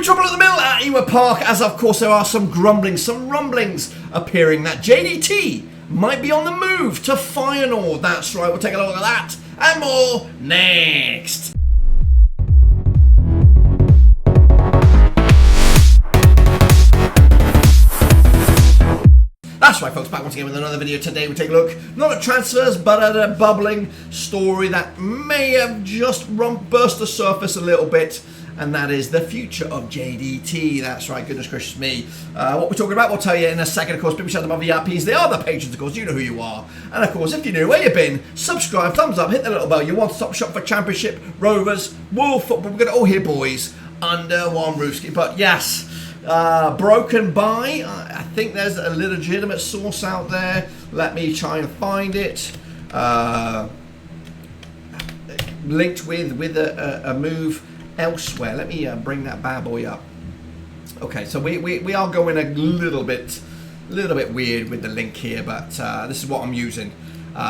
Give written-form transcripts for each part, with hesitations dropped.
trouble at the mill at Ewood Park, as of course there are some rumblings appearing that JDT might be on the move to Feyenoord. That's right, we'll take a look at that and more next. That's right, folks, back once again with another video. Today we take a look, not at transfers, but at a bubbling story that may have just burst the surface a little bit, and that is the future of JDT. That's right, goodness gracious me. What we're talking about, we'll tell you in a second. Of course, people shout them my VIPs. They are the patrons, of course. You know who you are. And of course, if you're new, where you been, subscribe, thumbs up, hit the little bell. Your one-stop shop for Championship, Rovers, World Football. We're going to all hear boys under one roof. But yes, broken by, I think there's a legitimate source out there. Let me try and find it. Linked with a move elsewhere. Let me bring that bad boy up. Okay, so we are going a little bit weird with the link here, but this is what I'm using.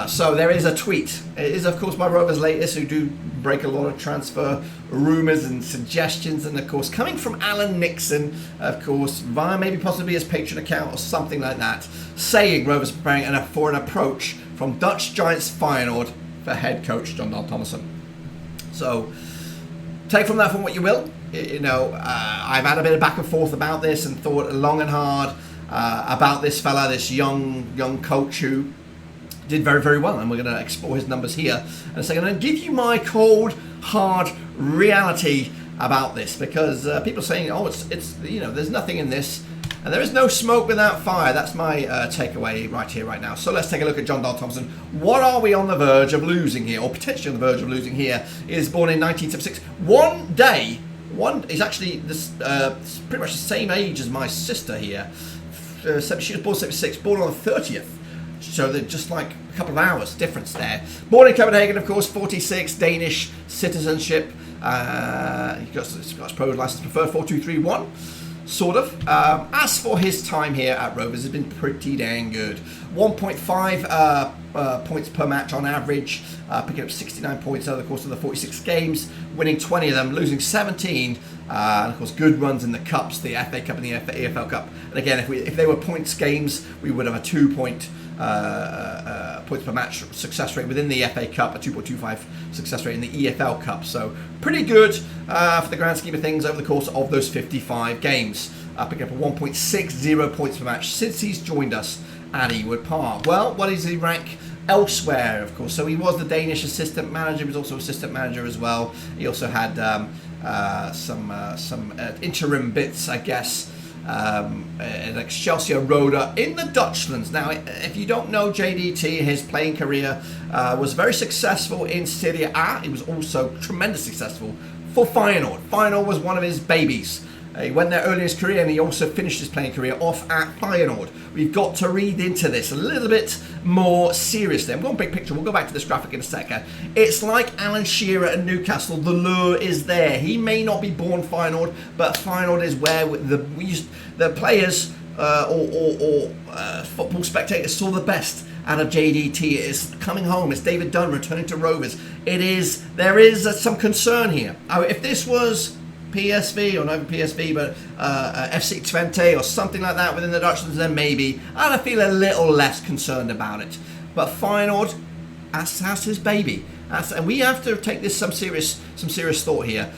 So there is a tweet. It is, of course, by Rovers Latest, who do break a lot of transfer rumours and suggestions, and of course coming from Alan Nixon, of course, via maybe possibly his Patreon account or something like that, saying Rovers are preparing for an approach from Dutch giants Feyenoord for head coach Jon Dahl Tomasson. So take from that from what you will. You know, I've had a bit of back and forth about this and thought long and hard about this fella, this young coach who did very, very well, and we're going to explore his numbers here in a second. I'm going to give you my cold, hard reality about this, because people are saying, oh, it's you know, there's nothing in this, and there is no smoke without fire. That's my takeaway right here, right now. So let's take a look at Jon Dahl Tomasson. What are we on the verge of losing here, or potentially on the verge of losing here? He is born in 1976. He's actually this, pretty much the same age as my sister here. She was born 76, born on the 30th. So they're just like a couple of hours difference there. Born in Copenhagen, of course, 46, Danish citizenship. He got his pro license preferred 4231, sort of. As for his time here at Rovers, it's been pretty dang good. 1.5 points per match on average, picking up 69 points over the course of the 46 games, winning 20 of them, losing 17. And of course, good runs in the cups, the FA Cup and the EFL Cup. And again, if they were points games, we would have a 2 point points per match success rate within the FA Cup, a 2.25 success rate in the EFL Cup. So pretty good for the grand scheme of things over the course of those 55 games. Picking up a 1.60 points per match since he's joined us at Ewood Park. Well, what is he rank elsewhere, of course? So he was the Danish assistant manager. He was also assistant manager as well. He also had some interim bits, I guess, at Excelsior Roda in the Dutchlands. Now, if you don't know JDT, his playing career was very successful in Serie A. He was also tremendously successful for Feyenoord. Feyenoord was one of his babies. He went there early in his career, and he also finished his playing career off at Feyenoord. We've got to read into this a little bit more seriously. I'm going big picture. We'll go back to this graphic in a second. It's like Alan Shearer at Newcastle. The lure is there. He may not be born Feyenoord, but Feyenoord is where the players or football spectators saw the best out of JDT. It's coming home. It's David Dunn returning to Rovers. There is some concern here. If this was PSV, or not PSV, but FC Twente or something like that within the Dutchlands, then maybe I'd feel a little less concerned about it. But Feyenoord, that's his baby. And we have to take this some serious thought here.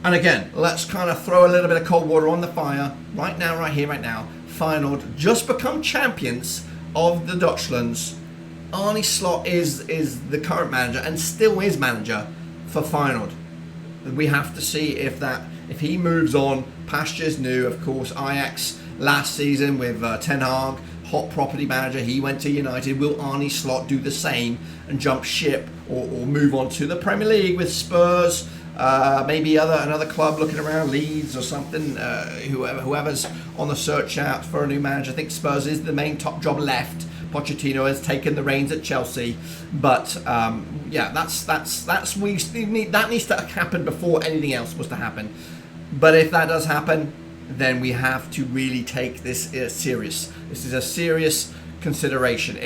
And again, let's kind of throw a little bit of cold water on the fire right now, right here, right now. Feyenoord just become champions of the Dutchlands. Arne Slot is the current manager and still is manager for Feyenoord. We have to see if he moves on. Pastures new, of course. Ajax last season with Ten Hag, hot property manager. He went to United. Will Arne Slot do the same and jump ship or move on to the Premier League with Spurs? Maybe another club looking around, Leeds or something. Whoever's on the search out for a new manager. I think Spurs is the main top job left. Pochettino has taken the reins at Chelsea, but yeah, that needs to happen before anything else was to happen. But if that does happen, then we have to really take this serious. This is a serious consideration.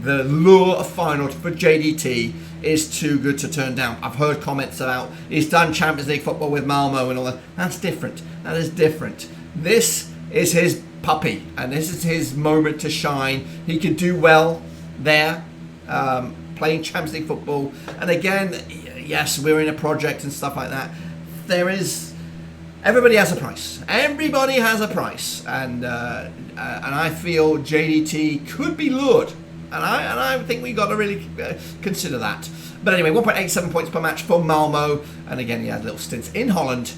the lure of Feyenoord for JDT is too good to turn down. I've heard comments about he's done Champions League football with Malmo and all that. That's different. That is different. This is his puppy, and this is his moment to shine. He could do well there, playing Champions League football. And again, yes, we're in a project and stuff like that. Everybody has a price. Everybody has a price, and I feel JDT could be lured, and I think we got to really consider that. But anyway, 1.87 points per match for Malmo, and again, he had little stints in Holland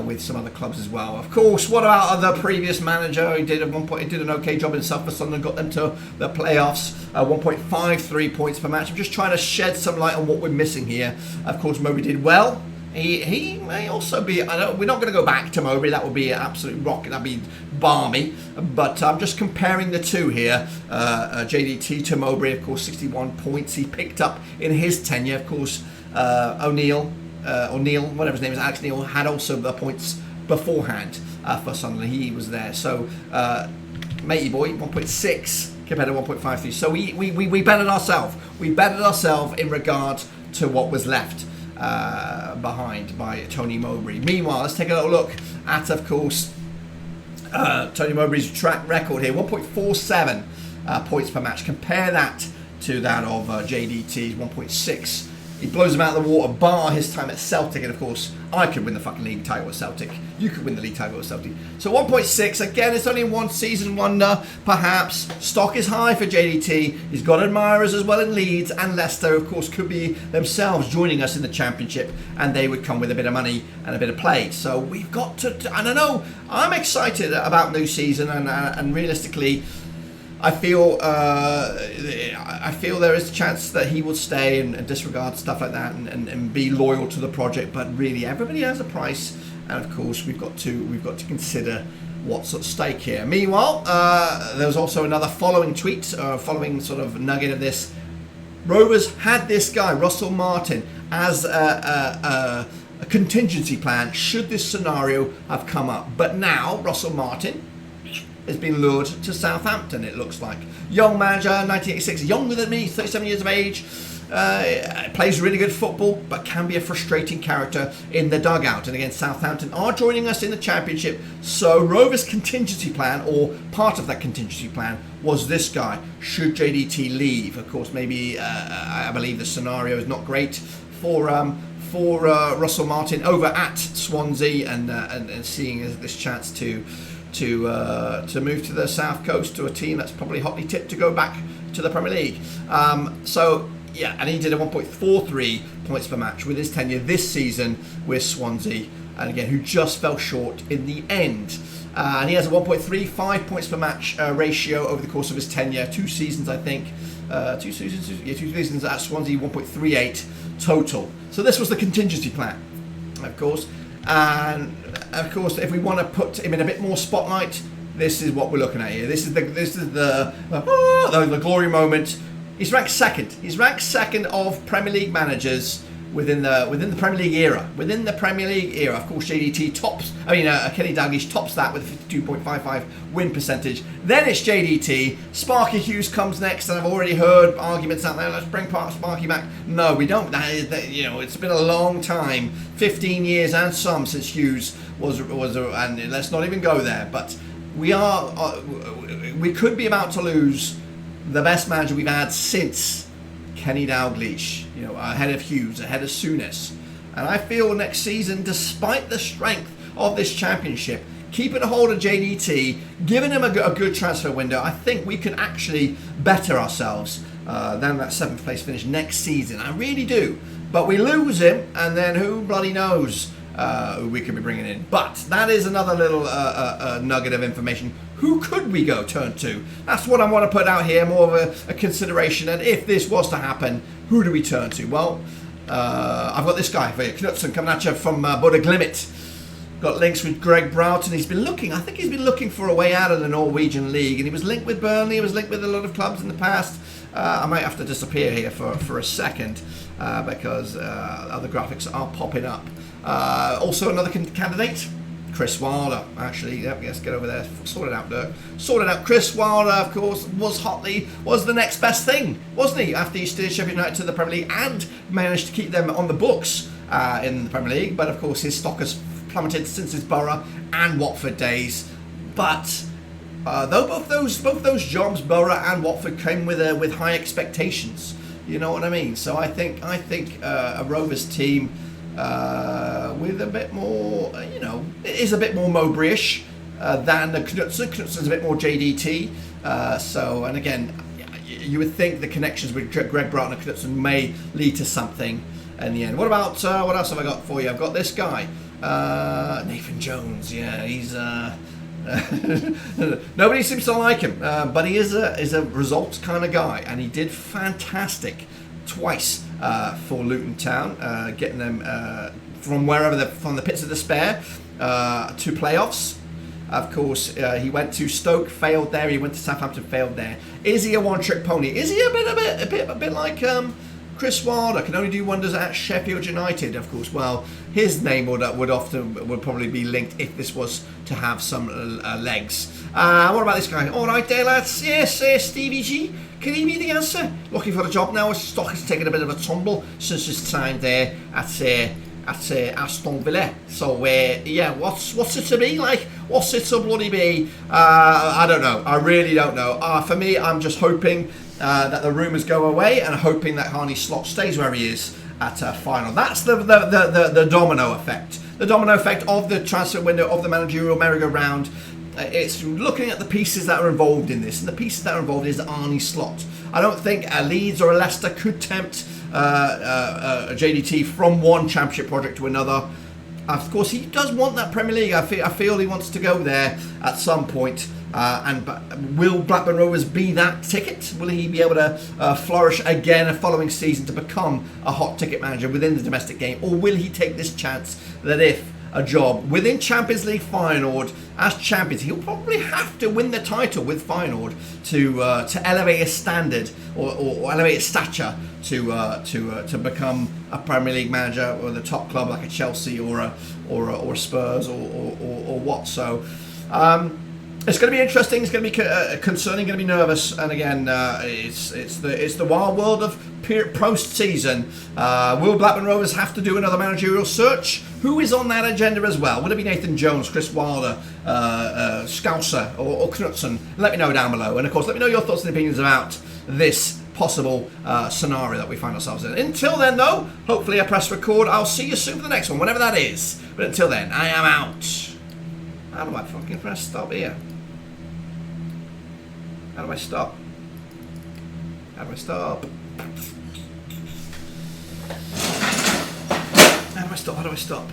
with some other clubs as well. Of course, what about the previous manager? He did at one point, he did an okay job in South and got them to the playoffs. 1.53 points per match. I'm just trying to shed some light on what we're missing here. Of course, Mowbray did well. He may also be. We're not going to go back to Mowbray. That would be an absolute rocket. That'd be balmy. But I'm just comparing the two here. JDT to Mowbray, of course, 61 points he picked up in his tenure. Of course, O'Neill, whatever his name is, Alex Neil, had also the points beforehand for Sunderland. He was there. So, matey boy, 1.6 compared to 1.53. So we bettered ourselves. We bettered ourselves in regard to what was left behind by Tony Mowbray. Meanwhile, let's take a little look at, of course, Tony Mowbray's track record here. 1.47 points per match. Compare that to that of JDT's 1.6. He blows them out of the water, bar his time at Celtic. And of course, I could win the fucking league title at Celtic. You could win the league title at Celtic. So 1.6, again, it's only one season wonder, perhaps. Stock is high for JDT. He's got admirers as well in Leeds, and Leicester, of course, could be themselves joining us in the Championship, and they would come with a bit of money and a bit of play. So we've got to, I don't know, I'm excited about new season, and realistically, I feel there is a chance that he will stay and disregard stuff like that and be loyal to the project. But really, everybody has a price, and of course, we've got to consider what's at stake here. Meanwhile, there was also another following tweet, following sort of nugget of this. Rovers had this guy, Russell Martin, as a contingency plan should this scenario have come up. But now, Russell Martin has been lured to Southampton, it looks like. Young manager, 1986, younger than me, 37 years of age, plays really good football, but can be a frustrating character in the dugout. And again, Southampton are joining us in the Championship, so Rovers' contingency plan, or part of that contingency plan, was this guy, should JDT leave. Of course, maybe, I believe the scenario is not great for Russell Martin over at Swansea, and seeing this chance to move to the South Coast, to a team that's probably hotly tipped to go back to the Premier League. So yeah, and he did a 1.43 points per match with his tenure this season with Swansea, and again, who just fell short in the end. And he has a 1.35 points per match ratio over the course of his tenure. 2 seasons, I think. 2 seasons at Swansea, 1.38 total. So this was the contingency plan, of course. And of course, if we want to put him in a bit more spotlight, this is what we're looking at here. This is the glory moment. He's ranked second. He's ranked second of Premier League managers within the Premier League era. Within the Premier League era, of course, JDT tops. Kenny Dalglish tops that with a 52.55 win percentage. Then it's JDT. Sparky Hughes comes next, and I've already heard arguments out there. Let's bring Sparky back. No, we don't. It's been a long time, 15 years and some since Hughes was, and let's not even go there. But we could be about to lose the best manager we've had since Kenny Dalglish, ahead of Hughes, ahead of Souness. And I feel next season, despite the strength of this Championship, keeping a hold of JDT, giving him a good transfer window, I think we can actually better ourselves than that 7th place finish next season. I really do. But we lose him, and then who bloody knows who we could be bringing in. But that is another little nugget of information. Who could we go turn to? That's what I want to put out here, more of a consideration. And if this was to happen, who do we turn to? Well, I've got this guy for you, Knutson, coming at you from Bodø/Glimt. Got links with Greg Broughton. He's been looking for a way out of the Norwegian League, and he was linked with Burnley. He was linked with a lot of clubs in the past. I might have to disappear here for a second because other graphics are popping up. Also another candidate Chris Wilder, actually. Yep, let's get over there. Sort it out, Dirk. Sort it out. Chris Wilder, of course, was the next best thing, wasn't he? After he steered Sheffield United to the Premier League and managed to keep them on the books in the Premier League. But of course, his stock has plummeted since his Borough and Watford days. But though both those jobs, Borough and Watford, came with high expectations. You know what I mean? So I think a Rovers team with a bit more, it is a bit more Mowbray-ish than the Knutsen. Knutsen's a bit more JDT. So, and again, you would think the connections with Greg Broughton and Knutsen may lead to something in the end. What about, what else have I got for you? I've got this guy, Nathan Jones. Yeah, he's... nobody seems to like him, but he is a results kind of guy, and he did fantastic twice for Luton Town, getting them from from the pits of despair to playoffs. Of course, he went to Stoke, failed there. He went to Southampton, failed there. Is he a one-trick pony? Is he a bit like Chris Wilder? Can only do wonders at Sheffield United, of course. Well, his name would probably be linked if this was to have some legs. What about this guy? All right, there, lads. Yes, Stevie G. Can he be the answer? Looking for a job now. His stock has taken a bit of a tumble since his time there at Aston Villa. So yeah, what's it to be like? What's it to bloody be? I don't know. I really don't know. For me, I'm just hoping that the rumours go away and hoping that Arne Slot stays where he is at Feyenoord. That's the domino effect. The domino effect of the transfer window, of the managerial merry-go-round. It's looking at the pieces that are involved in this, and the pieces that are involved is Arne Slot. I don't think a Leeds or a Leicester could tempt a JDT from one championship project to another. Of course, he does want that Premier League. I feel he wants to go there at some point. And will Blackburn Rovers be that ticket? Will he be able to flourish again a following season to become a hot ticket manager within the domestic game? Or will he take this chance that if a job within Champions League Feyenoord as champions, he'll probably have to win the title with Feyenoord to elevate his standard or elevate his stature to become a Premier League manager or the top club like a Chelsea or a Spurs or what. So it's going to be interesting. It's going to be concerning. Going to be nervous. And again, it's the wild world of post-season. Will Blackburn Rovers have to do another managerial search? Who is on that agenda as well? Will it be Nathan Jones, Chris Wilder, Scouser, or Knutsen? Let me know down below. And of course, let me know your thoughts and opinions about this possible scenario that we find ourselves in. Until then, though, hopefully I press record. I'll see you soon for the next one, whenever that is. But until then, I am out. How do I fucking press stop here? How do I stop? How do I stop? How do I stop? How do I stop?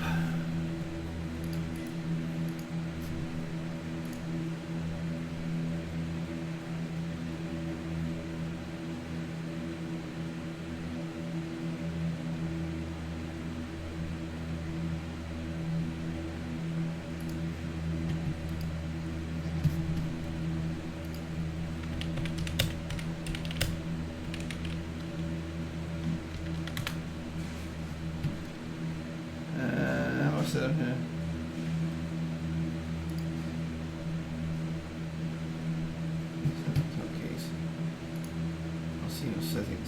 Here. I'll see your settings.